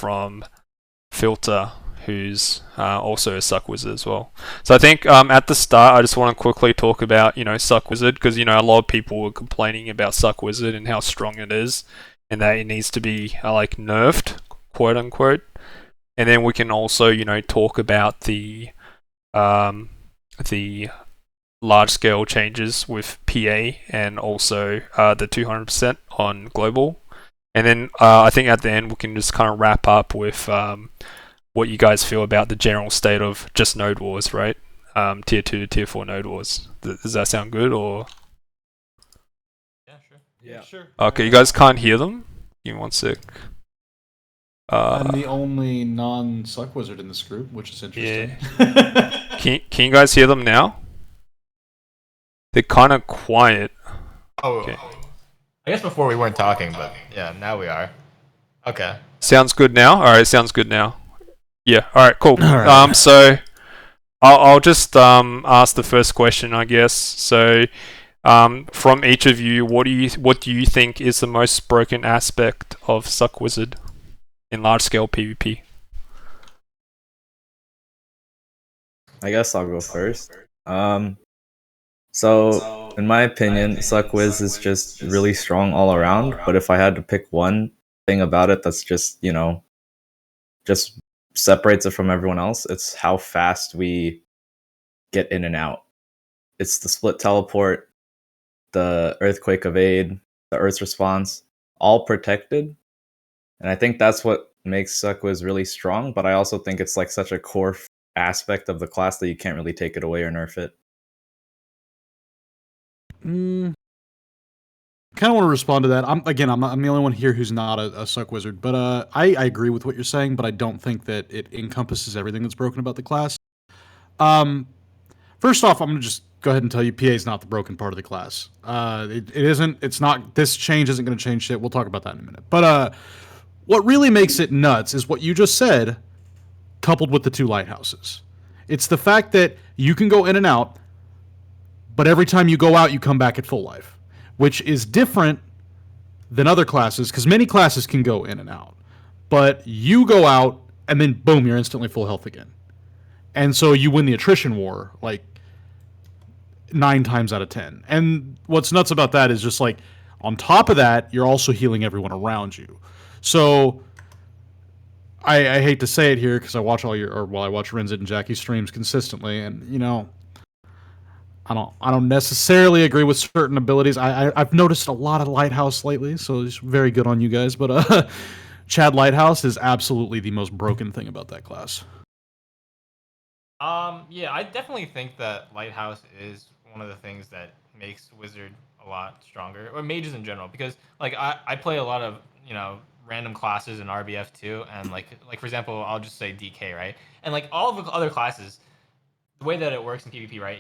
from Filter, who's also a Succ Wizard as well. So I think at the start, I just want to quickly talk about, Succ Wizard, because, a lot of people were complaining about Succ Wizard and how strong it is, and that it needs to be, nerfed, quote unquote. And then we can also, talk about the large-scale changes with PA and also the 200% on global. And then I think at the end we can just kind of wrap up with what you guys feel about the general state of just node wars, right? Tier 2 to Tier 4 node wars. Does that sound good, or? Yeah, sure. Yeah, sure. Okay, you guys can't hear them? Give me one sec. I'm the only non-Succ Wizard in this group, which is interesting. Yeah. Can you guys hear them now? They're kind of quiet. Oh, okay. I guess before we weren't talking, but yeah, now we are. Okay. Sounds good now? Alright, sounds good now. Yeah, alright, cool. All right. So, I'll just ask the first question, I guess. So, from each of you, what do you think is the most broken aspect of Succ Wizard in large-scale PvP? I guess I'll go first. So, in my opinion, Succ Wiz is just really strong all around. But if I had to pick one thing about it that's just, just separates it from everyone else, it's how fast we get in and out. It's the split teleport, the earthquake evade, the earth's response, all protected. And I think that's what makes Succ Wiz really strong. But I also think it's like such a core aspect of the class that you can't really take it away or nerf it. Kind of want to respond to that. I'm the only one here who's not a Succ Wizard, but I agree with what you're saying, but I don't think that it encompasses everything that's broken about the class. First off, I'm gonna just go ahead and tell you, PA is not the broken part of the class. It isn't. It's not. This change isn't going to change shit. We'll talk about that in a minute. But what really makes it nuts is what you just said, coupled with the two lighthouses. It's the fact that you can go in and out, but every time you go out, you come back at full life, which is different than other classes, because many classes can go in and out. But you go out, and then boom, you're instantly full health again. And so you win the attrition war, like, 9 times out of 10. And what's nuts about that is just, like, on top of that, you're also healing everyone around you. So I hate to say it here, because I watch I watch Rinzit and Jackie streams consistently, and, I don't necessarily agree with certain abilities. I've noticed a lot of Lighthouse lately, so it's very good on you guys. But Chad Lighthouse is absolutely the most broken thing about that class. Yeah, I definitely think that Lighthouse is one of the things that makes Wizard a lot stronger, or mages in general, because like I play a lot of random classes in RBF too, and like for example, I'll just say DK, right? And like all of the other classes, the way that it works in PvP, right?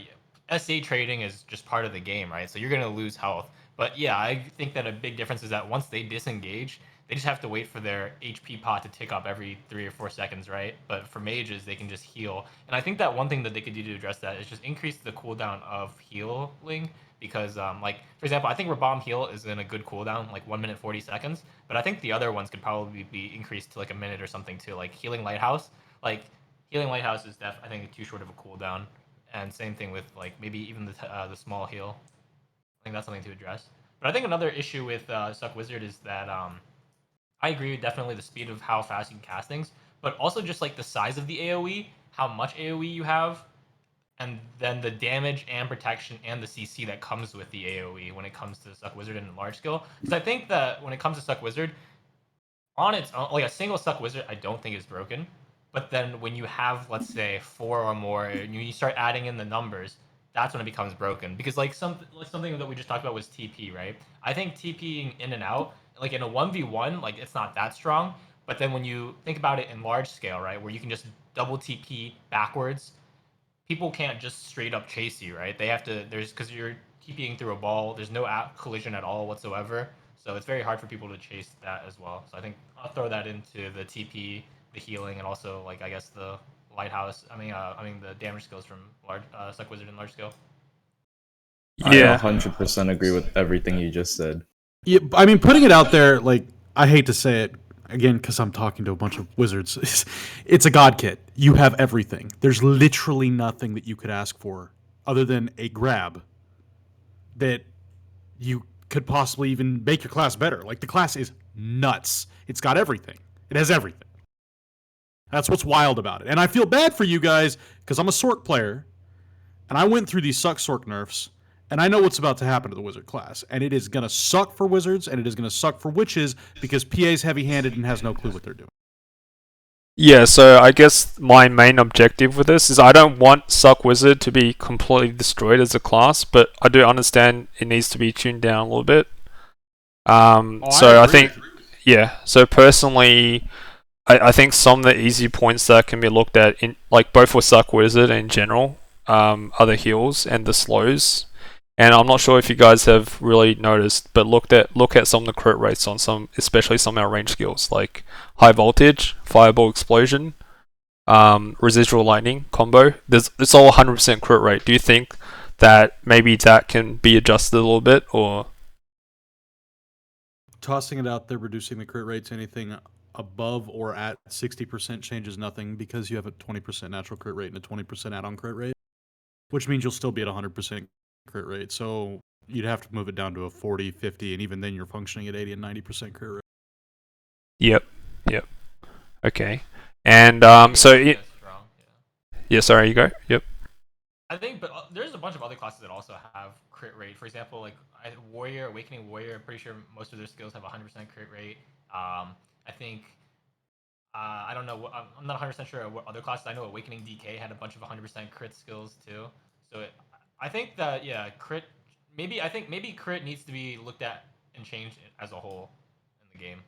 SA trading is just part of the game, right? So you're going to lose health. But yeah, I think that a big difference is that once they disengage, they just have to wait for their HP pot to tick up every 3 or 4 seconds, right? But for mages, they can just heal. And I think that one thing that they could do to address that is just increase the cooldown of healing. Because, like, for example, I think Rabam heal is in a good cooldown, like 1 minute 40 seconds. But I think the other ones could probably be increased to like a minute or something too. Like Healing Lighthouse. Like, Healing Lighthouse is I think too short of a cooldown. And same thing with like maybe even the small heal. I think that's something to address. But I think another issue with Succ Wizard is that I agree with definitely the speed of how fast you can cast things, but also just like the size of the AoE, how much AoE you have, and then the damage and protection and the CC that comes with the AoE when it comes to Succ Wizard and large scale. Because I think that when it comes to Succ Wizard, on its own, like a single Succ Wizard, I don't think is broken. But then when you have, let's say, 4 or more, and you start adding in the numbers, that's when it becomes broken. Because like something that we just talked about was TP, right? I think TPing in and out, like in a 1v1, like it's not that strong. But then when you think about it in large scale, right, where you can just double TP backwards, people can't just straight up chase you, right? They have to, because you're TPing through a ball, there's no collision at all whatsoever. So it's very hard for people to chase that as well. So I think I'll throw that into the TP, the healing, and also like I guess the lighthouse. I mean the damage skills from large Succ Wizard and large scale. Yeah, I 100% agree with everything you just said. Yeah, I mean, putting it out there, like, I hate to say it, again, because I'm talking to a bunch of wizards, it's a god kit. You have everything. There's literally nothing that you could ask for other than a grab that you could possibly even make your class better. Like, the class is nuts. It's got everything. It has everything. That's what's wild about it. And I feel bad for you guys because I'm a Succ player, and I went through these Succ nerfs, and I know what's about to happen to the wizard class. And it is going to suck for wizards, and it is going to suck for witches because PA's heavy-handed and has no clue what they're doing. Yeah, so I guess my main objective with this is I don't want Succ Wizard to be completely destroyed as a class, but I do understand it needs to be tuned down a little bit. I think, yeah, so personally, I think some of the easy points that can be looked at, in like both for Succ Wizard and in general, are the heals and the slows. And I'm not sure if you guys have really noticed, but look at some of the crit rates on some, especially some of our range skills, like High Voltage, Fireball Explosion, Residual Lightning combo. It's all 100% crit rate. Do you think that maybe that can be adjusted a little bit, or? Tossing it out there, reducing the crit rates, anything above or at 60% changes nothing because you have a 20% natural crit rate and a 20% add-on crit rate, which means you'll still be at 100% crit rate. So you'd have to move it down to a 40, 50, and even then you're functioning at 80 and 90% crit rate. Yep. Okay. And sorry, you go. Yep. I think, but there's a bunch of other classes that also have crit rate. For example, like Warrior, Awakening Warrior, I'm pretty sure most of their skills have 100% crit rate. I think, I don't know, I'm not 100% sure what other classes. I know Awakening DK had a bunch of 100% crit skills too. So I think that, yeah, crit, maybe crit needs to be looked at and changed as a whole in the game.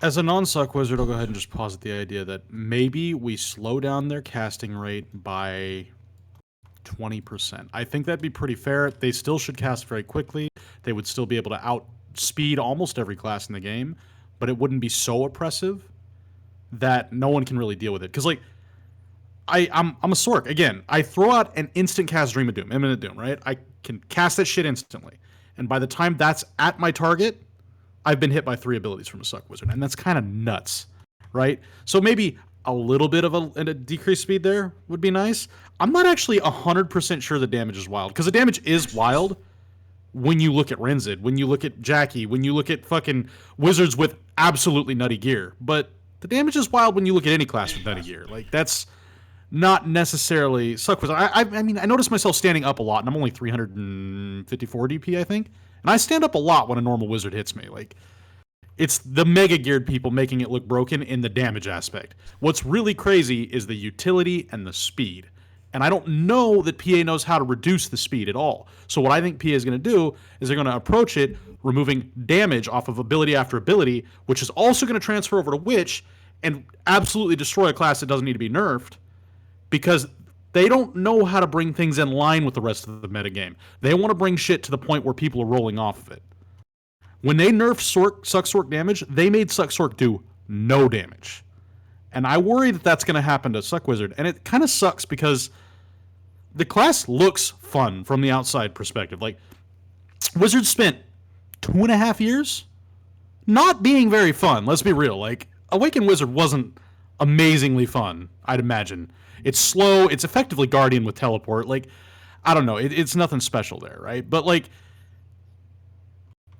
As a non-Succ wizard, I'll go ahead and just posit the idea that maybe we slow down their casting rate by 20%. I think that'd be pretty fair. They still should cast very quickly. They would still be able to outspeed almost every class in the game, but it wouldn't be so oppressive that no one can really deal with it. Because, like, I'm a Succ. Again, I throw out an instant cast Dream of Doom, Imminent Doom, right? I can cast that shit instantly. And by the time that's at my target, I've been hit by 3 abilities from a Succ wizard, and that's kind of nuts, right? So maybe a little bit of a decreased speed there would be nice. I'm not actually 100% sure the damage is wild, because the damage is wild when you look at Renzid, when you look at Jackie, when you look at fucking wizards with absolutely nutty gear. But the damage is wild when you look at any class with nutty gear. Like, that's not necessarily Succ wizard. I mean, I notice myself standing up a lot, and I'm only 354 DP, I think. And I stand up a lot when a normal wizard hits me. Like, it's the mega geared people making it look broken in the damage aspect. What's really crazy is the utility and the speed. And I don't know that PA knows how to reduce the speed at all. So what I think PA is going to do is they're going to approach it removing damage off of ability after ability, which is also going to transfer over to Witch and absolutely destroy a class that doesn't need to be nerfed, because they don't know how to bring things in line with the rest of the metagame. They want to bring shit to the point where people are rolling off of it. When they nerfed Succ Sorc damage, they made Succ Sorc do no damage. And I worry that that's going to happen to Succ Wizard. And it kind of sucks because the class looks fun from the outside perspective. Like, Wizards spent 2.5 years not being very fun. Let's be real. Like, Awakened Wizard wasn't amazingly fun, I'd imagine. It's slow. It's effectively Guardian with teleport. Like, I don't know. It's nothing special there, right? But, like,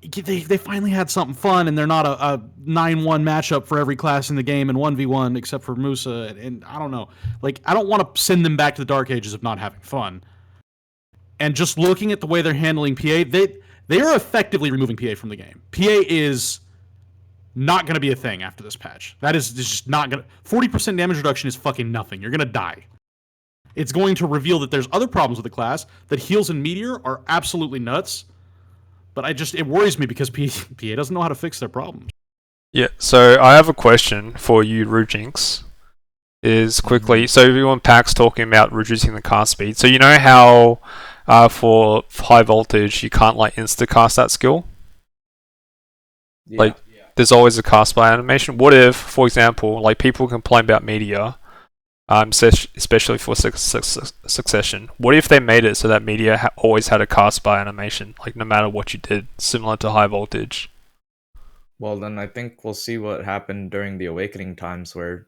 they finally had something fun, and they're not a 9-1 matchup for every class in the game and 1v1 except for Musa. And I don't know. Like, I don't want to send them back to the Dark Ages of not having fun. And just looking at the way they're handling PA, they are effectively removing PA from the game. PA is not going to be a thing after this patch. That is just not going to... 40% damage reduction is fucking nothing. You're going to die. It's going to reveal that there's other problems with the class, that heals and Meteor are absolutely nuts, but it worries me because PA doesn't know how to fix their problems. Yeah, so I have a question for you, Rujinx. Is quickly, so everyone Pack's talking about reducing the cast speed. So you know how for High Voltage you can't like insta-cast that skill? Yeah. Like, there's always a cast by animation. What if, for example, like people complain about Meteor, especially for Succession. What if they made it so that Meteor always had a cast by animation, like no matter what you did, similar to High Voltage? Well, then I think we'll see what happened during the Awakening times where,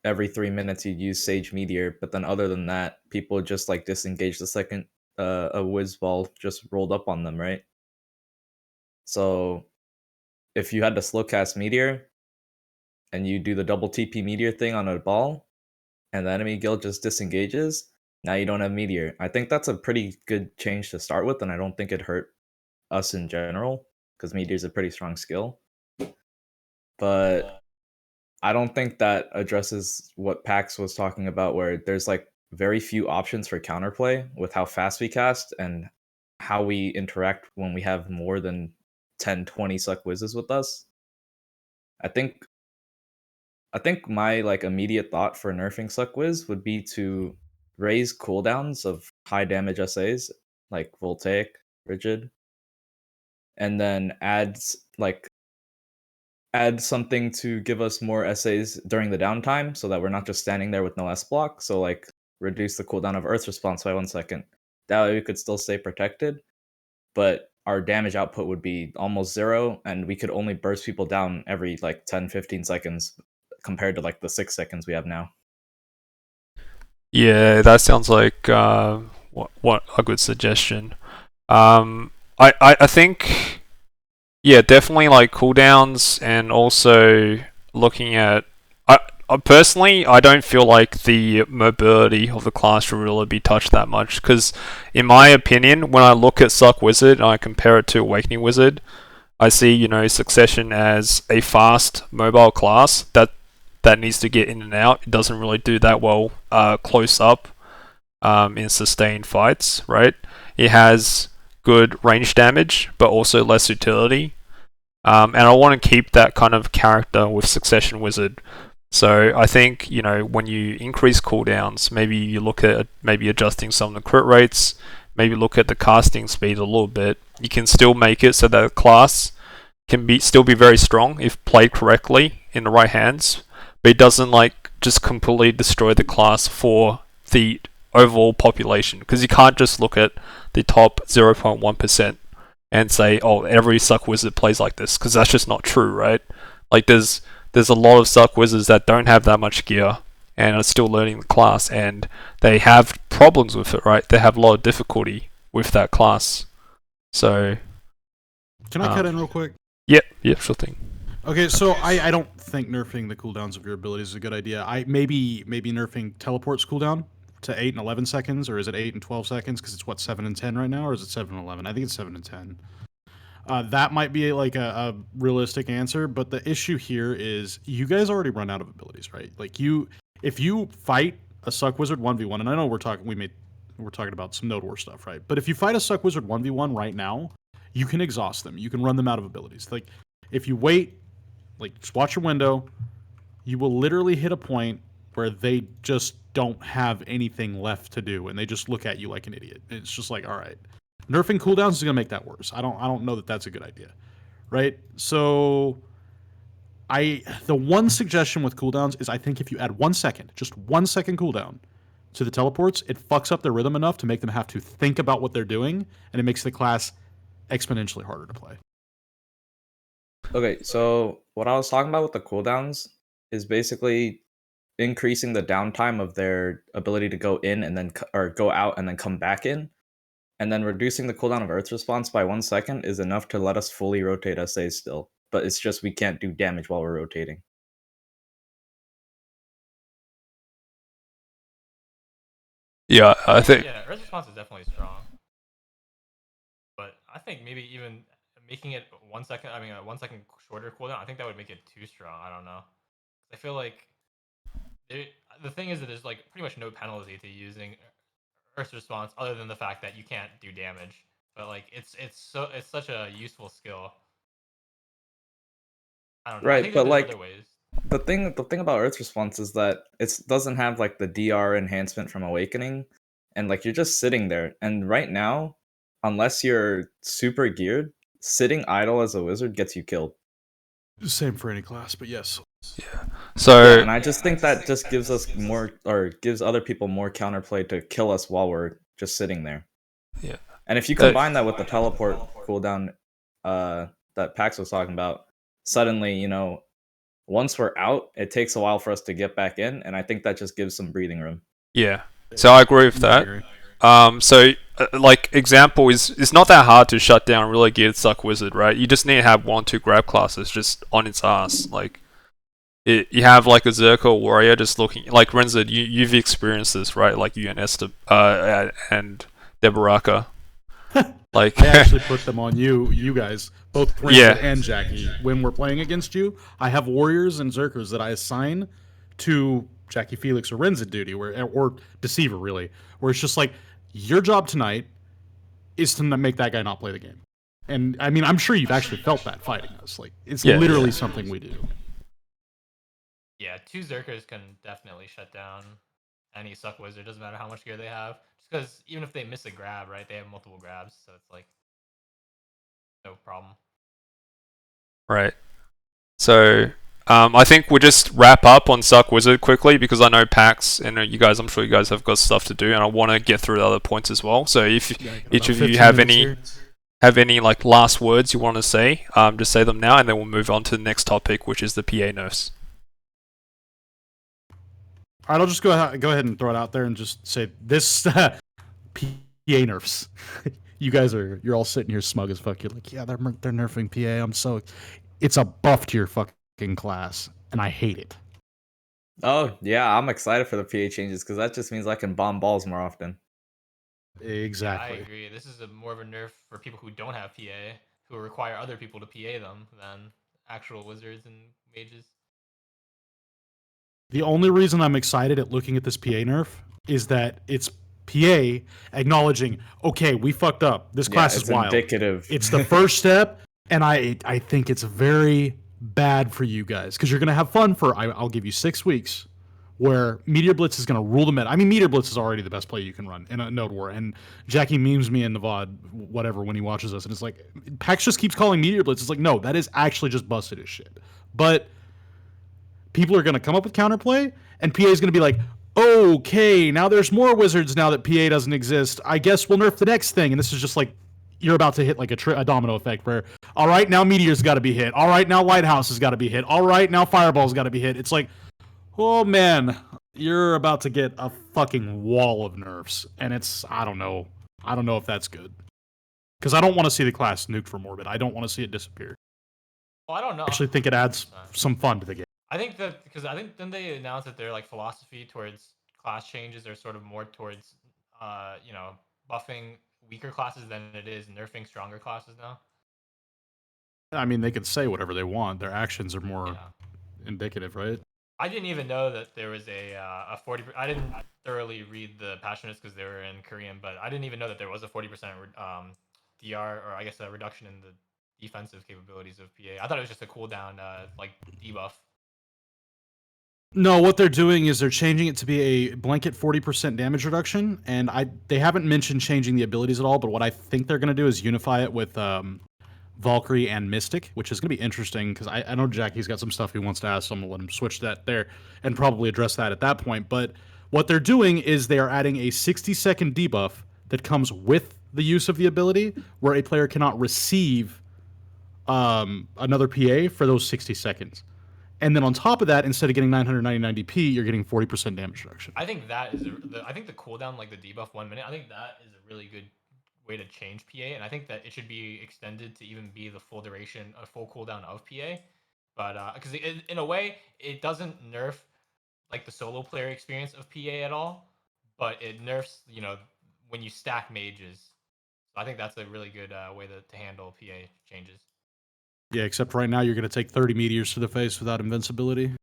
every 3 minutes you'd use Sage Meteor, but then other than that, people just like disengage the second a whiz ball just rolled up on them, right? So if you had to slow cast Meteor and you do the double TP Meteor thing on a ball, and the enemy guild just disengages, now you don't have Meteor. I think that's a pretty good change to start with, and I don't think it hurt us in general, because Meteor is a pretty strong skill. But I don't think that addresses what Pax was talking about, where there's like very few options for counterplay with how fast we cast and how we interact when we have more than 10, 20 Succ Whizzes with us. I think my like immediate thought for nerfing Succ Whiz would be to raise cooldowns of high damage SAs like Voltaic, Rigid, and then add something to give us more SAs during the downtime so that we're not just standing there with no S block. So like reduce the cooldown of Earth response by 1 second. That way we could still stay protected, but our damage output would be almost zero, and we could only burst people down every like 10, 15 seconds compared to like the 6 seconds we have now. Yeah, that sounds like what a good suggestion. I think, yeah, definitely like cooldowns, and also looking at. I personally, I don't feel like the mobility of the class should really be touched that much, because in my opinion, when I look at Succ Wizard and I compare it to Awakening Wizard, I see, Succession as a fast mobile class that needs to get in and out. It doesn't really do that well close up in sustained fights, right? It has good range damage, but also less utility. And I want to keep that kind of character with Succession Wizard. So I think, when you increase cooldowns, maybe you look at maybe adjusting some of the crit rates, maybe look at the casting speed a little bit. You can still make it so that the class can still be very strong if played correctly in the right hands, but it doesn't like just completely destroy the class for the overall population, because you can't just look at the top 0.1% and say, oh, every Succ Wizard plays like this, because that's just not true, right? Like there's a lot of Succ Wizards that don't have that much gear and are still learning the class, and they have problems with it, right? They have a lot of difficulty with that class. So can I cut in real quick? Yep, sure thing. Okay, so I don't think nerfing the cooldowns of your abilities is a good idea. Maybe nerfing teleports cooldown to 8 and 11 seconds, or is it 8 and 12 seconds? Because it's 7 and 10 right now, or is it 7 and 11? I think it's 7 and 10. That might be like a realistic answer, but the issue here is you guys already run out of abilities, right? Like if you fight a Succ Wizard 1v1, and I know we're talking about some Node War stuff, right? But if you fight a Succ Wizard 1v1 right now, you can exhaust them. You can run them out of abilities. Like if you wait, like just watch your window, you will literally hit a point where they just don't have anything left to do, and they just look at you like an idiot. It's just like, all right. Nerfing cooldowns is going to make that worse. I don't know that that's a good idea, right? So the one suggestion with cooldowns is I think if you add 1 second, just 1 second cooldown to the teleports, it fucks up their rhythm enough to make them have to think about what they're doing, and it makes the class exponentially harder to play. Okay, so what I was talking about with the cooldowns is basically increasing the downtime of their ability to go in and then or go out and then come back in. And then reducing the cooldown of Earth response by 1 second is enough to let us fully rotate SAs still. But it's just we can't do damage while we're rotating. Yeah, I think. Yeah, Earth response is definitely strong. But I think maybe even making it 1 second, a 1 second shorter cooldown, I think that would make it too strong. I don't know. I feel like the thing is that there's like pretty much no penalty to using Earth response other than the fact that you can't do damage. But like it's such a useful skill. I don't know. I Right, think but there's like other ways. the thing about Earth response is that it doesn't have like the DR enhancement from Awakening, and like you're just sitting there. And right now, unless you're super geared, sitting idle as a wizard gets you killed. Same for any class, but yes. Yeah. So And I just think that just gives us more, or gives other people more counterplay to kill us while we're just sitting there. Yeah. And if you combine that with the teleport cooldown that Pax was talking about, suddenly, once we're out, it takes a while for us to get back in, and I think that just gives some breathing room. Yeah. So I agree with that. Like example is it's not that hard to shut down a really geared Succ Wizard, right? You just need to have 1-2 grab classes just on its ass. Like you have like a Zerko warrior just looking like Renzo. You've experienced this, right? Like you and Esther and Debaraka. Like I actually put them on you guys, both Brandon and Jackie. When we're playing against you, I have warriors and Zerkers that I assign to Jackie Felix or Renza duty, or Deceiver really, where it's just like your job tonight is to make that guy not play the game. And I mean, I'm sure you've actually felt that fighting us. Like it's literally something we do. Yeah, 2 Zerkers can definitely shut down any Succ Wizard. Doesn't matter how much gear they have. Just because even if they miss a grab, right, they have multiple grabs, so it's like no problem. Right. So I think we'll just wrap up on Succ Wizard quickly because I know Pax and you guys. I'm sure you guys have got stuff to do, and I want to get through the other points as well. So if each of you have any like last words you want to say, just say them now, and then we'll move on to the next topic, which is the PA nerfs. All right, I'll just go ahead and throw it out there and just say this PA nerfs. You're all sitting here smug as fuck. You're like, yeah, they're nerfing PA. It's a buff to your fucking class, and I hate it. Oh yeah, I'm excited for the PA changes because that just means I can bomb balls more often. Exactly. Yeah, I agree. This is more of a nerf for people who don't have PA, who require other people to PA them than actual wizards and mages. The only reason I'm excited at looking at this PA nerf is that it's PA acknowledging, okay, we fucked up. This class is wild. Indicative. It's the first step, and I think it's very bad for you guys because you're gonna have fun I'll give you 6 weeks where Meteor Blitz is gonna rule the meta. I mean, Meteor Blitz is already the best play you can run in a Node War, and Jackie memes me in the VOD, whatever, when he watches us, and it's like Pax just keeps calling Meteor Blitz. It's like, no, that is actually just busted as shit. But people are going to come up with counterplay, and PA is going to be like, okay, now there's more wizards now that PA doesn't exist. I guess we'll nerf the next thing. And this is just like, you're about to hit like a domino effect where, all right, now Meteor's got to be hit. All right, now Lighthouse has got to be hit. All right, now Fireball's got to be hit. It's like, oh man, you're about to get a fucking wall of nerfs. And I don't know if that's good. Because I don't want to see the class nuked for Morbid. I don't want to see it disappear. Well, I don't know. I actually think it adds some fun to the game. I think then they announced that their like philosophy towards class changes are sort of more towards buffing weaker classes than it is nerfing stronger classes now. I mean, they can say whatever they want. Their actions are more indicative, right? I didn't even know that there was a 40%. I didn't thoroughly read the patch notes because they were in Korean, but I didn't even know that there was a 40% DR, or I guess a reduction in the defensive capabilities of PA. I thought it was just a cooldown like debuff. No, what they're doing is they're changing it to be a blanket 40% damage reduction, and they haven't mentioned changing the abilities at all, but what I think they're going to do is unify it with Valkyrie and Mystic, which is going to be interesting, because I know Jackie's got some stuff he wants to ask, so I'm going to let him switch that there and probably address that at that point, but what they're doing is they are adding a 60-second debuff that comes with the use of the ability, where a player cannot receive another PA for those 60 seconds. And then on top of that, instead of getting 999 DP, you're getting 40% damage reduction. I think that is I think the cooldown, like the debuff 1 minute, I think that is a really good way to change PA, and I think that it should be extended to even be the full duration, a full cooldown of PA. But because in a way, it doesn't nerf like the solo player experience of PA at all, but it nerfs when you stack mages. So I think that's a really good way to handle PA changes. Yeah, except right now you're going to take 30 meteors to the face without invincibility.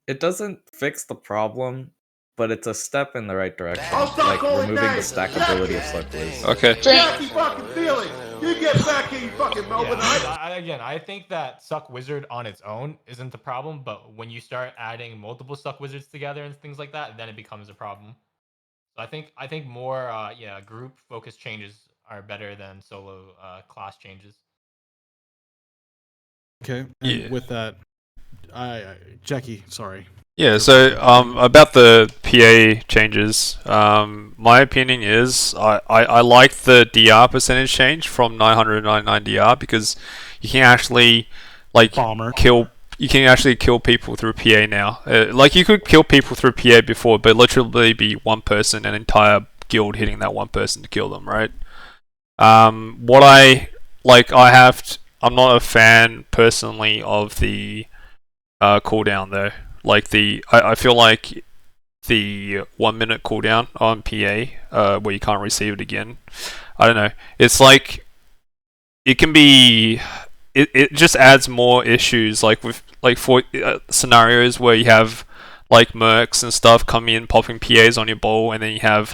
It doesn't fix the problem, but it's a step in the right direction. Like removing the stackability of Succ Wiz. Okay. Jackie fucking feeling. You get back here, you fucking Melbourne. I think that Succ Wizard on its own isn't the problem, but when you start adding multiple Succ Wizards together and things like that, then it becomes a problem. So I think more group focused changes are better than solo class changes. Okay. And with that, Jackie, sorry. Yeah, so about the PA changes, my opinion is I like the DR percentage change from 999 DR because you can actually like Bomber. You can actually kill people through PA now. Like you could kill people through PA before, but literally be one person, an entire guild hitting that one person to kill them, right? What I like, I'm not a fan personally of the cooldown though. Like I feel like the 1 minute cooldown on PA, where you can't receive it again. I don't know. It's like it can be. It just adds more issues, like with for scenarios where you have like mercs and stuff coming in popping PAs on your ball, and then you have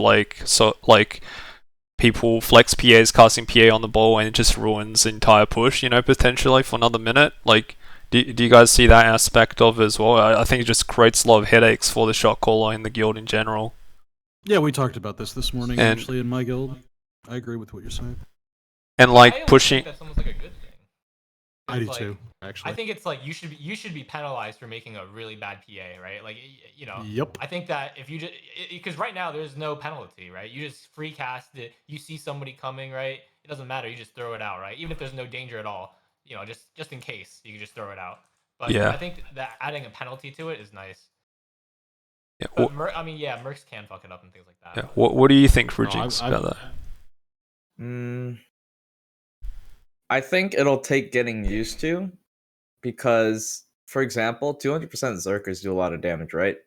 people flex PAs casting PA on the ball, and it just ruins the entire push, potentially for another minute. Like, do you guys see that aspect of it as well? I think it just creates a lot of headaches for the shot caller in the guild in general. Yeah, we talked about this morning actually in my guild. I agree with what you're saying. And like pushing. That's almost like a good thing. I do like, too, actually. I think it's like you should be penalized for making a really bad PA, right? Like, Yep. I think that if you just, because right now there's no penalty, right? You just free cast it. You see somebody coming, right? It doesn't matter. You just throw it out, right? Even if there's no danger at all, just in case, you can just throw it out. But yeah. I think that adding a penalty to it is nice. Yeah. But mercs can fuck it up and things like that. Yeah. What do you think, Rujinx, about that? I think it'll take getting used to, because, for example, 200% Zerkers do a lot of damage, right?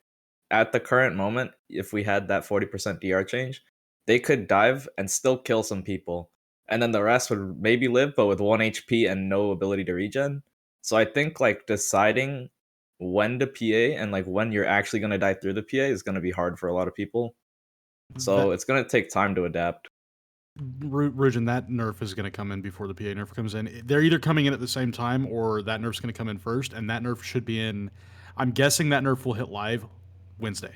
At the current moment, if we had that 40% DR change, they could dive and still kill some people, and then the rest would maybe live, but with 1 HP and no ability to regen. So I think like deciding when to PA and like when you're actually going to die through the PA is going to be hard for a lot of people. So it's going to take time to adapt. Rujin, that nerf is going to come in before the PA nerf comes in. They're either coming in at the same time, or that nerf's going to come in first, and that nerf should be in. I'm guessing that nerf will hit live Wednesday.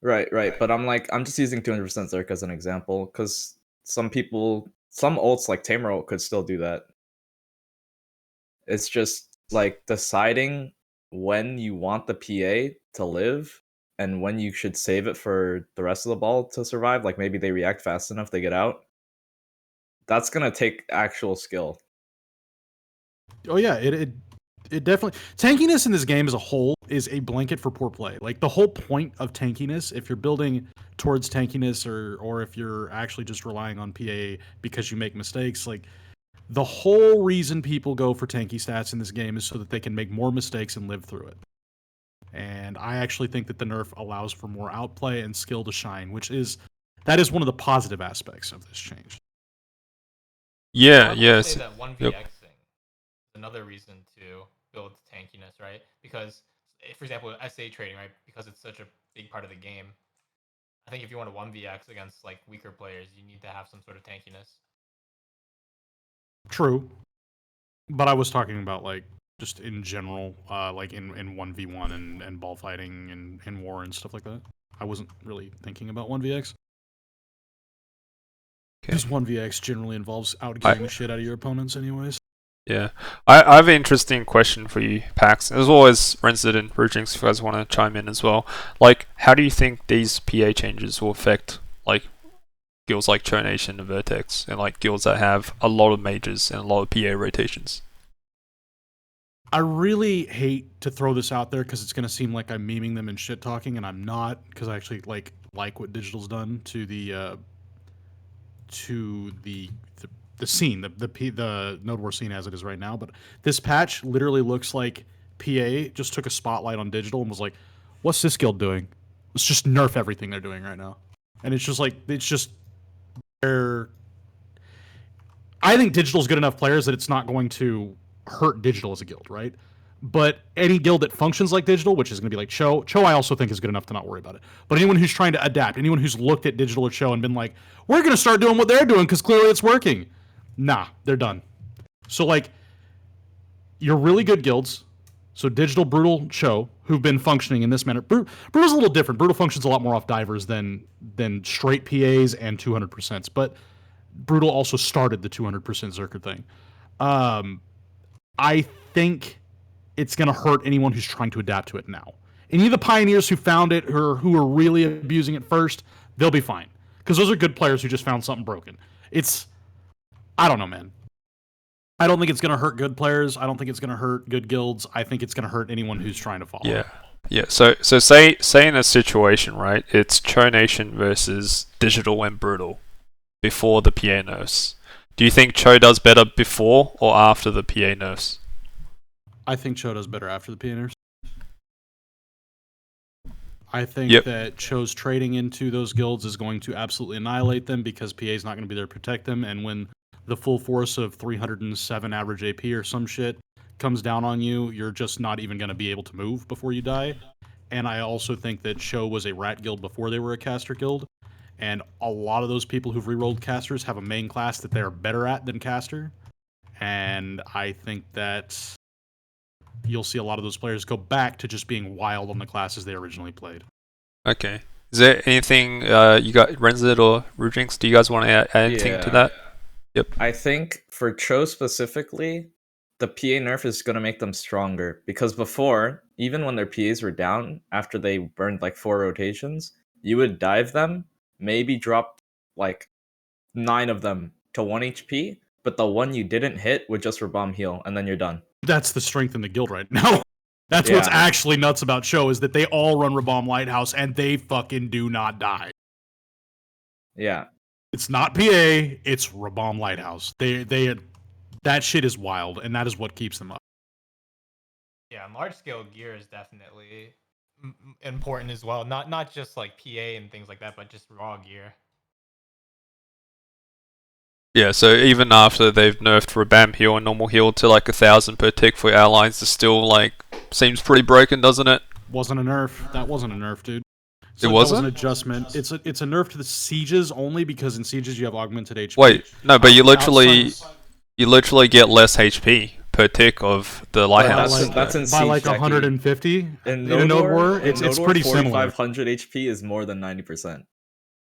Right. But I'm just using 200% Zerk as an example, because some ults like Tamer ult could still do that. It's just like deciding when you want the PA to live and when you should save it for the rest of the ball to survive. Like maybe they react fast enough, they get out. That's gonna take actual skill. Oh yeah, it definitely, tankiness in this game as a whole is a blanket for poor play. Like the whole point of tankiness, if you're building towards tankiness or if you're actually just relying on PA because you make mistakes, like the whole reason people go for tanky stats in this game is so that they can make more mistakes and live through it. And I actually think that the nerf allows for more outplay and skill to shine, that is one of the positive aspects of this change. Yeah, I yes. say that 1vx thing is another reason to build tankiness, right? Because, for example, SA trading, right? Because it's such a big part of the game. I think if you want to 1vx against like weaker players, you need to have some sort of tankiness. True, but I was talking about like just in general, like in 1v1 and ball fighting and war and stuff like that. I wasn't really thinking about 1vx. Because 1vx generally involves outgetting the shit out of your opponents anyways. Yeah. I have an interesting question for you, Pax, as well as Rensid and Rujinx, if you guys want to chime in as well. Like, how do you think these PA changes will affect, like, guilds like Cho Nation and Vertex, and, like, guilds that have a lot of mages and a lot of PA rotations? I really hate to throw this out there because it's going to seem like I'm memeing them and shit talking, and I'm not, because I actually like what Digital's done to the scene, the Node War scene as it is right now. But this patch literally looks like PA just took a spotlight on Digital and was like, "What's this guild doing? Let's just nerf everything they're doing right now." And it's just like I think Digital's good enough players that it's not going to hurt Digital as a guild, right? But any guild that functions like Digital, which is going to be like Cho, I also think is good enough to not worry about it. But anyone who's trying to adapt, anyone who's looked at Digital or Cho and been like, we're going to start doing what they're doing because clearly it's working. Nah, they're done. So like, you're really good guilds. So Digital, Brutal, Cho, who've been functioning in this manner. Brutal's a little different. Brutal functions a lot more off divers than straight PAs and 200%. But Brutal also started the 200% Zerker thing. I think it's going to hurt anyone who's trying to adapt to it now. Any of the pioneers who found it or who are really abusing it first, they'll be fine. Because those are good players who just found something broken. I don't know, man. I don't think it's going to hurt good players. I don't think it's going to hurt good guilds. I think it's going to hurt anyone who's trying to follow. Yeah. Yeah, so say in a situation, right, it's Cho Nation versus Digital and Brutal before the PA nerfs. Do you think Cho does better before or after the PA nerfs? I think Cho does better after the PA nerfs. I think that Cho's trading into those guilds is going to absolutely annihilate them because PA is not going to be there to protect them, and when the full force of 307 average AP or some shit comes down on you, you're just not even going to be able to move before you die. And I also think that Cho was a rat guild before they were a caster guild, and a lot of those people who've rerolled casters have a main class that they're better at than caster, and I think that you'll see a lot of those players go back to just being wild on the classes they originally played. Okay. Is there anything you got, Renzit or Rujinx, do you guys want to add anything to that? Yep. I think for Cho specifically, the PA nerf is going to make them stronger, because before, even when their PAs were down, after they burned like 4 rotations, you would dive them, maybe drop like 9 of them to 1 HP, but the one you didn't hit would just rebomb heal, and then you're done. That's the strength in the guild right now. That's what's actually nuts about Cho, is that they all run Rebomb Lighthouse and they fucking do not die. Yeah. It's not PA, it's Rebomb Lighthouse. That shit is wild, and that is what keeps them up. Yeah, large scale gear is definitely important as well. Not just like PA and things like that, but just raw gear. Yeah, so even after they've nerfed Rebam heal and normal heal to like 1,000 per tick for allies, it still like seems pretty broken, doesn't it? Wasn't a nerf. That wasn't a nerf, dude. So it wasn't? That was an adjustment. It's a nerf to the sieges only because in sieges you have augmented HP. Wait, no, but you literally get less HP per tick of the lighthouse. That's in by like Siege, 150 in Node War. It's pretty similar. 4,500 HP is more than 90%.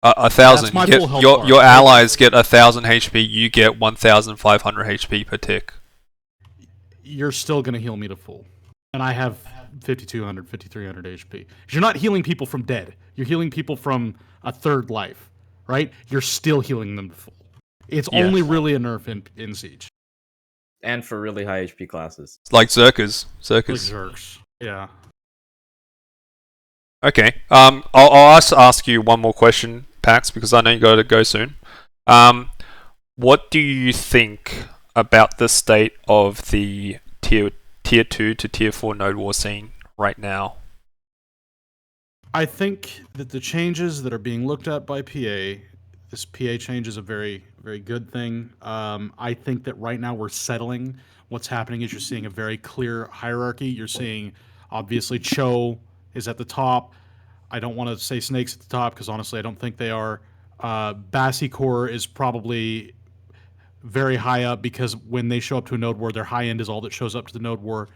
1,000. Your allies get 1,000 HP. You get 1,500 HP per tick. You're still gonna heal me to full, and I have 5,200, 5,300 HP. You're not healing people from dead. You're healing people from a third life, right? You're still healing them to full. It's only really a nerf in Siege. And for really high HP classes. Like Zerkers. Like Zerks. Yeah. Okay. I'll ask you one more question, Pax, because I know you got to go soon. What do you think about the state of the tier 2 to tier 4 node war scene right now? I think that the changes that are being looked at by PA, this PA change is a very, very good thing. I think that right now we're settling. What's happening is you're seeing a very clear hierarchy. You're seeing, obviously, Cho is at the top. I don't want to say Snake's at the top because honestly I don't think they are. Bassi Core is probably very high up because when they show up to a node war, their high end is all that shows up to the node war.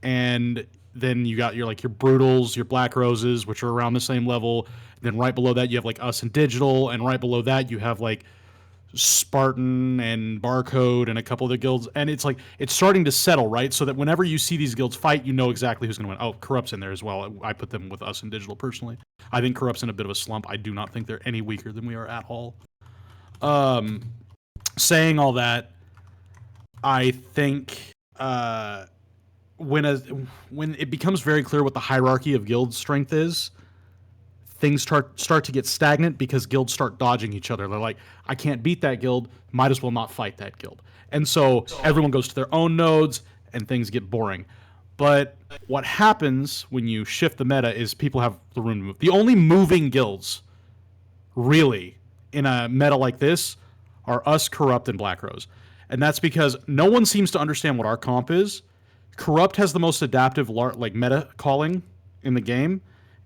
And then you got your Brutals, your Black Roses, which are around the same level. Then right below that you have like Us and Digital, and right below that you have like Spartan and Barcode and a couple of the guilds, and it's starting to settle, right? So that whenever you see these guilds fight, you know exactly who's going to win. Oh, Corrupt's in there as well. I put them with Us and Digital personally. I think Corrupt's in a bit of a slump. I do not think they're any weaker than we are at all. Saying all that, I think when it becomes very clear what the hierarchy of guild strength is, things start to get stagnant because guilds start dodging each other. They're like, I can't beat that guild, might as well not fight that guild. And so everyone goes to their own nodes and things get boring. But what happens when you shift the meta is people have the room to move. The only moving guilds, really, in a meta like this are Us, Corrupt, and Black Rose. And that's because no one seems to understand what our comp is. Corrupt has the most adaptive meta calling in the game,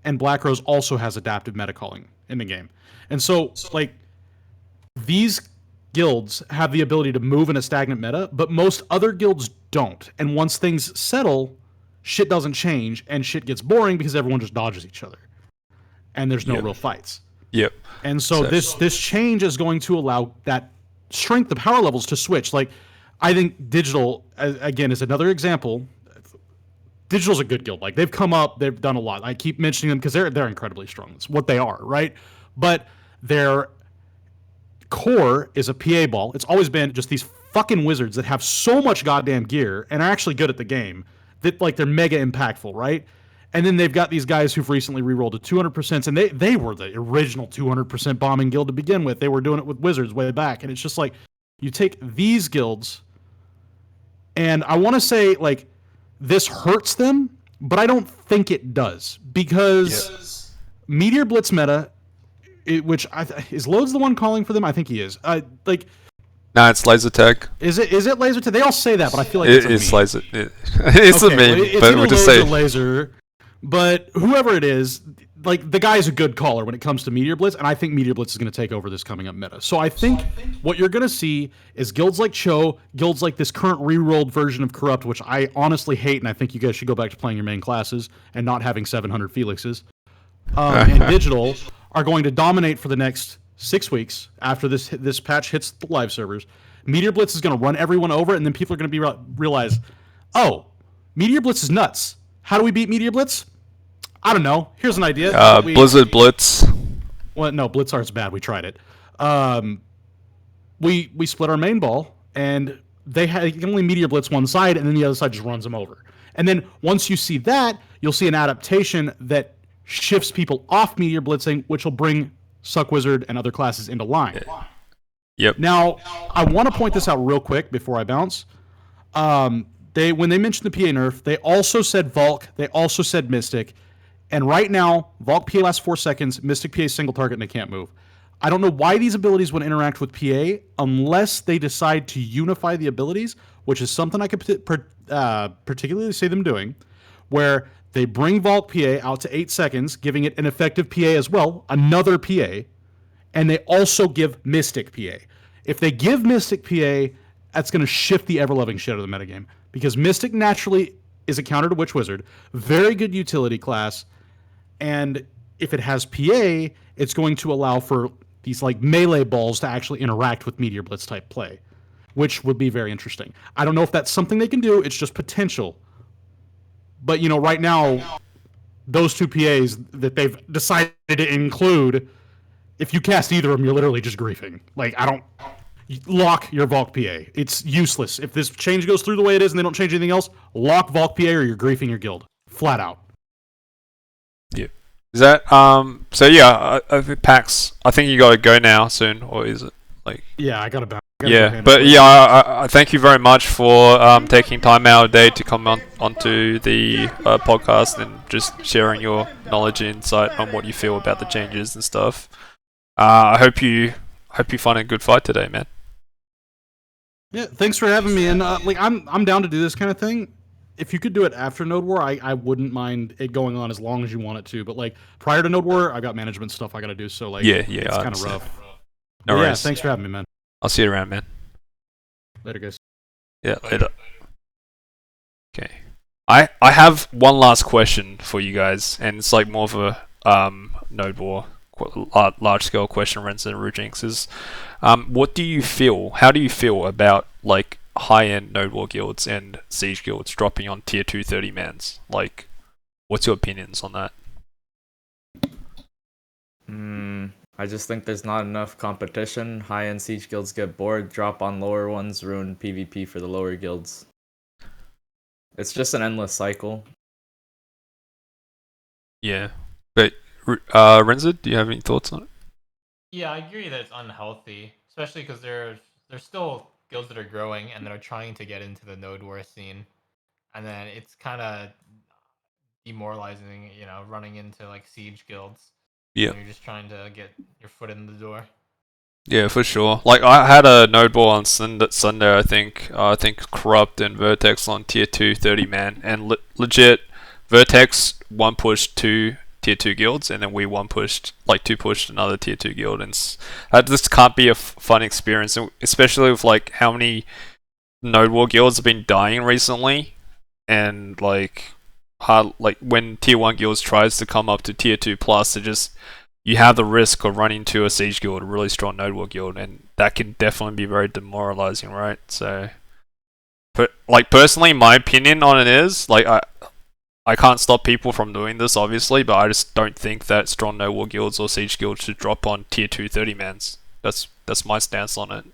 and Black Rose also has adaptive meta calling in the game. And so, these guilds have the ability to move in a stagnant meta, but most other guilds don't. And once things settle, shit doesn't change, and shit gets boring because everyone just dodges each other. And there's no real fights. Yep. And so this change is going to allow that strength, the power levels to switch. I think Digital, again, is another example. Digital's a good guild. They've come up, they've done a lot. I keep mentioning them because they're incredibly strong. It's what they are, right? But their core is a PA ball. It's always been just these fucking wizards that have so much goddamn gear and are actually good at the game that like they're mega impactful, right? And then they've got these guys who've recently re-rolled to 200%, and they were the original 200% bombing guild to begin with. They were doing it with wizards way back, and it's just like you take these guilds, and I want to say like this hurts them, but I don't think it does because Meteor Blitz meta, is Loads the one calling for them? I think he is. No, it's laser tag. Is it laser tag? They all say that, but I feel like it's laser. It's a meme, it's but we'll just Loads say or laser. But whoever it is, like the guy's a good caller when it comes to Meteor Blitz, and I think Meteor Blitz is going to take over this coming up meta. So I think what you're going to see is guilds like Cho, guilds like this current re-rolled version of Corrupt, which I honestly hate, and I think you guys should go back to playing your main classes and not having 700 Felixes. And Digital are going to dominate for the next 6 weeks after this patch hits the live servers. Meteor Blitz is going to run everyone over, and then people are going to realize, oh, Meteor Blitz is nuts. How do we beat Meteor Blitz? I don't know. Here's an idea. Blizzard Blitz. Well, no, Blitzart's bad. We tried it. We split our main ball, and they can only Meteor Blitz one side, and then the other side just runs them over. And then once you see that, you'll see an adaptation that shifts people off Meteor Blitzing, which will bring Succ Wizard and other classes into line. Yep. Now, I want to point this out real quick before I bounce. When they mentioned the PA nerf, they also said Valk, they also said Mystic, and right now, Valk PA lasts 4 seconds, Mystic PA is single target, and they can't move. I don't know why these abilities would interact with PA unless they decide to unify the abilities, which is something I could particularly see them doing, where they bring Valk PA out to 8 seconds, giving it an effective PA as well, another PA, and they also give Mystic PA. If they give Mystic PA, that's going to shift the ever-loving shit out of the metagame, because Mystic naturally is a counter to Witch Wizard, very good utility class, and if it has PA, it's going to allow for these like melee balls to actually interact with Meteor Blitz type play, which would be very interesting. I don't know if that's something they can do, it's just potential. But, right now, those two PAs that they've decided to include, if you cast either of them, you're literally just griefing. Like, lock your Valk PA. It's useless. If this change goes through the way it is and they don't change anything else, lock Valk PA or you're griefing your guild. Flat out. Yeah. Is that, so yeah, I think PAX, I think you gotta go now soon, or is it, like... Yeah, I gotta bounce. Yeah, but yeah, I thank you very much for taking time out of the day to come onto the podcast and just sharing your knowledge and insight on what you feel about the changes and stuff. I hope you find a good fight today, man. Yeah, thanks for having me. And I'm down to do this kind of thing. If you could do it after Node War, I wouldn't mind it going on as long as you want it to. But like prior to Node War, I got management stuff I got to do. So like, it's kind of rough. No worries. Yeah, thanks for having me, man. I'll see you around, man. Later, guys. Yeah, later. Okay. I have one last question for you guys, and it's like more of a Node War large scale question, Renz and Rujinx, is what do you feel? How do you feel about like high end Node War guilds and Siege guilds dropping on tier 2 30-mans? Like, what's your opinions on that? I just think there's not enough competition. High-end Siege guilds get bored, drop on lower ones, ruin PvP for the lower guilds. It's just an endless cycle. Yeah. But, Renza, do you have any thoughts on it? Yeah, I agree that it's unhealthy, especially because there's still guilds that are growing and that are trying to get into the Node War scene. And then it's kind of demoralizing, running into like Siege guilds. Yeah. You're just trying to get your foot in the door. Yeah, for sure. Like, I had a Node Ball on Sunday, I think. I think Corrupt and Vertex on tier 2 30-man. And legit, Vertex one pushed 2 tier 2 guilds, and then we two pushed another tier 2 guild. And that just can't be a fun experience, especially with like how many Node War guilds have been dying recently. And like when tier 1 guilds tries to come up to tier 2 plus, you have the risk of running into a Siege guild, a really strong Node War guild, and that can definitely be very demoralizing, right? So, but like personally, my opinion on it is like I can't stop people from doing this, obviously, but I just don't think that strong Node War guilds or Siege guilds should drop on tier 2 30-mans. That's my stance on it.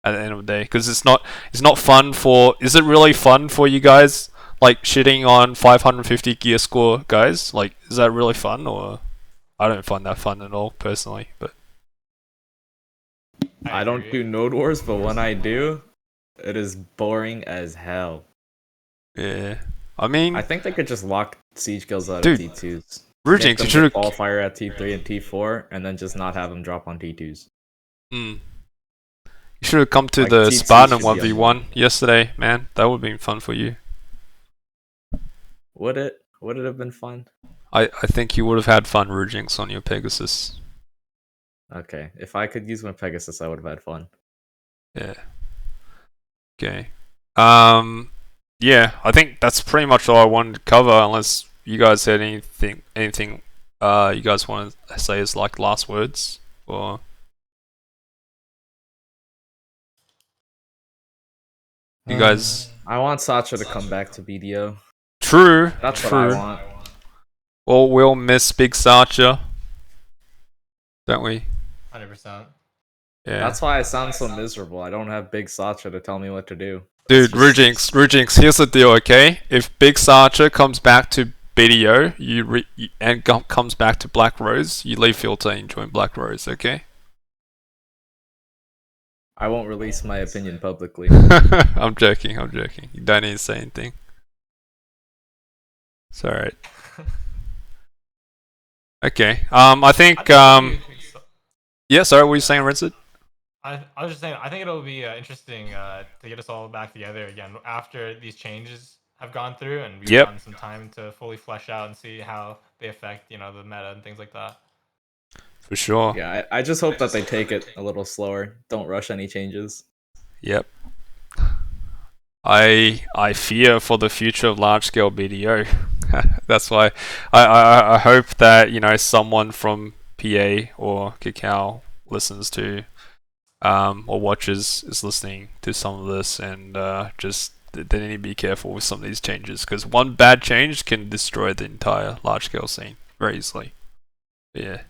at the end of the day, because it's not fun for. Is it really fun for you guys? Like shitting on 550 gear score guys? Like, is that really fun? Or I don't find that fun at all personally. But I don't do Node Wars, but when I do, it is boring as hell. yeah, I mean, I think they could just lock siege kills out Dude, of T2s. Rujinx, you should have. Qualifier at T3 and T4, and then just not have them drop on T2s. You should have come to Like, the T2 Spartan should be 1v1 yesterday, man. That would have been fun for you. Would it? Would it have been fun? I think you would have had fun, Rujinx, on your Pegasus. Okay, if I could use my Pegasus, I would have had fun. Yeah. Okay. Yeah, I think that's pretty much all I wanted to cover, unless you guys had anything you guys want to say as like last words, or you guys. I want Sacha to come back to BDO. True. That's true. what I want. Well, we'll miss Big Sacha, don't we? 100%. Yeah. That's why I sound so miserable. I don't have Big Sacha to tell me what to do. Dude, Rujinx, here's the deal, okay? If Big Sacha comes back to BDO, and comes back to Black Rose, you leave Filter and join Black Rose, okay? I won't release my opinion publicly. I'm joking. You don't need to say anything. It's alright. Okay. I think. Yeah. Sorry, what were you saying, Rinsed? I was just saying, I think it'll be interesting to get us all back together again after these changes have gone through and we've gotten some time to fully flesh out and see how they affect, the meta and things like that. For sure. Yeah, I just hope that they take it a little slower. Don't rush any changes. Yep. I fear for the future of large scale BDO. That's why I hope that someone from PA or Cacao listens to or watches is listening to some of this, and just they need to be careful with some of these changes, because one bad change can destroy the entire large scale scene very easily. Yeah.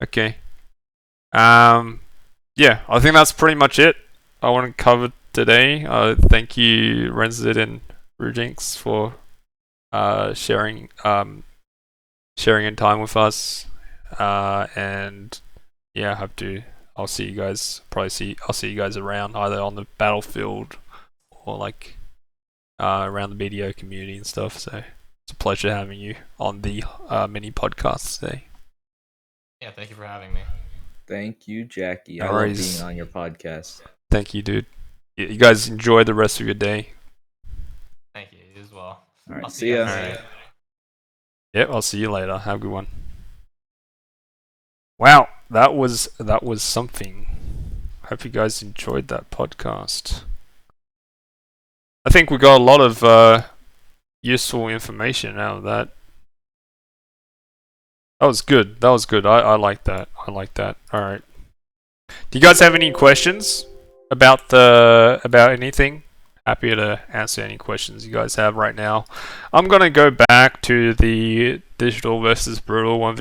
Okay. Yeah, I think that's pretty much it I want to cover today. Thank you, Renzid and Rujinx, for sharing in time with us. And yeah, I'll see you guys. I'll see you guys around, either on the battlefield or like around the BDO community and stuff. So it's a pleasure having you on the mini podcast today. Yeah, thank you for having me. Thank you, Jackie. No I love worries. being on your podcast. Thank you, dude. You guys enjoy the rest of your day. Thank you, you as well. All right, I'll see ya. you guys later. Yep, I'll see you later. Have a good one. Wow, that was something. Hope you guys enjoyed that podcast. I think we got a lot of useful information out of that. That was good. I like that. Alright. Do you guys have any questions about anything? Happy to answer any questions you guys have right now. I'm gonna go back to the digital versus brutal 1v1